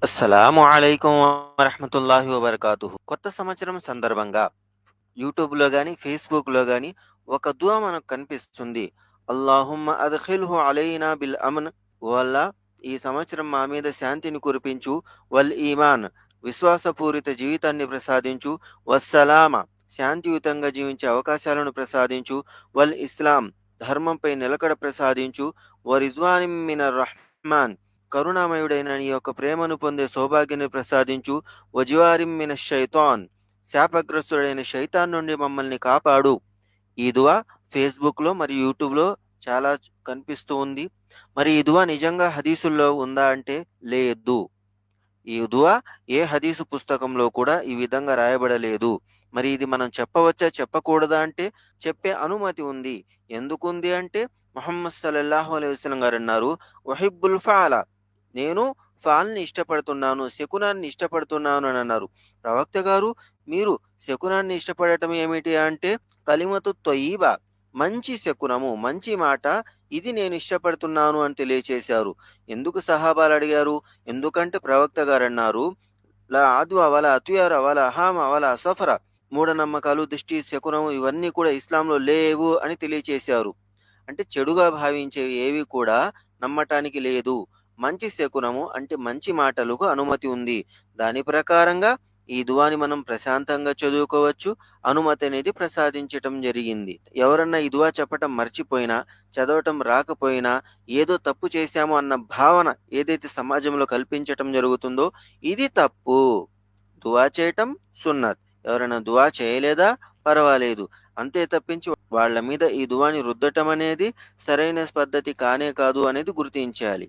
అస్సలాము అలైకుం వరహ్మతుల్లాహి వబర్కాతుహు. కొత్త సంవత్సరం సందర్భంగా యూట్యూబ్‌లో గాని, ఫేస్‌బుక్‌లో గాని ఒక దుఆ మనకు కనిపిస్తుంది. అల్లాహుమ్మ అద్ఖిల్‌హు అలైనా బిల్ అమ్న్, ఓ అల్లా ఈ సంవత్సరం మా మీద శాంతిని కురిపించు. వల్ ఈమాన్, విశ్వాసపూరిత జీవితాన్ని ప్రసాదించు. వస్సలామ, శాంతియుతంగా జీవించే అవకాశాలను ప్రసాదించు. వల్ ఇస్లాం, ధర్మంపై నిలకడ ప్రసాదించు. వ రిజ్వానిన్ మినర్ రహ్మాన్, కరుణామయుడైన నీ యొక్క ప్రేమను పొందే సౌభాగ్యాన్ని ప్రసాదించు. వజివారిం మినష్ షైతాన్, శాపగ్రస్తుడైన శైతాన్ నుండి మమ్మల్ని కాపాడు. ఈ దువా ఫేస్‌బుక్‌లో మరియు యూట్యూబ్‌లో చాలా కనిపిస్తూ ఉంది. మరి ఈ దువా నిజంగా హదీసుల్లో ఉందా అంటే లేదు. ఈ దువా ఏ హదీసు పుస్తకంలో కూడా ఈ విధంగా రాయబడలేదు. మరి ఇది మనం చెప్పవచ్చా? చెప్పకూడదా? అంటే చెప్పే అనుమతి ఉంది. ఎందుకుంది అంటే ముహమ్మద్ సల్లల్లాహు అలైహి వసల్లం గారన్నారు, "ఉహిబ్బుల్ ఫఅల", నేను ఫాల్‌ని ఇష్టపడుతున్నాను, శకునాన్ని ఇష్టపడుతున్నాను అని అన్నారు. ప్రవక్త గారు, మీరు శకునాన్ని ఇష్టపడటం ఏమిటి అంటే, కలిమతు తొయ్యిబ, మంచి శకునము, మంచి మాట, ఇది నేను ఇష్టపడుతున్నాను అని తెలియచేశారు. ఎందుకు సహాబాలు అడిగారు? ఎందుకంటే ప్రవక్త గారన్నారు, లా అద్వ వలా తుయర వలా హామ వలా సఫర, మూఢనమ్మకాలు, దిష్టి, శకునం ఇవన్నీ కూడా ఇస్లాంలో లేవు అని తెలియచేశారు. అంటే చెడుగా భావించేవి ఏవి కూడా నమ్మటానికి లేదు. మంచి శకునము అంటే మంచి మాటలకు అనుమతి ఉంది. దాని ప్రకారంగా ఈ దువాని మనం ప్రశాంతంగా చదువుకోవచ్చు. అనుమతి అనేది ప్రసాదించటం జరిగింది. ఎవరన్నా ఈ దువా చెప్పటం మర్చిపోయినా, చదవటం రాకపోయినా, ఏదో తప్పు చేశాము అన్న భావన ఏదైతే సమాజంలో కల్పించటం జరుగుతుందో ఇది తప్పు. దువా చేయటం సున్నత్. ఎవరైనా దువా చేయలేదా పర్వాలేదు. అంతే తప్పించి వాళ్ళ మీద ఈ దువాని రుద్దటం అనేది సరైన పద్ధతి కానే కాదు అనేది గుర్తించాలి.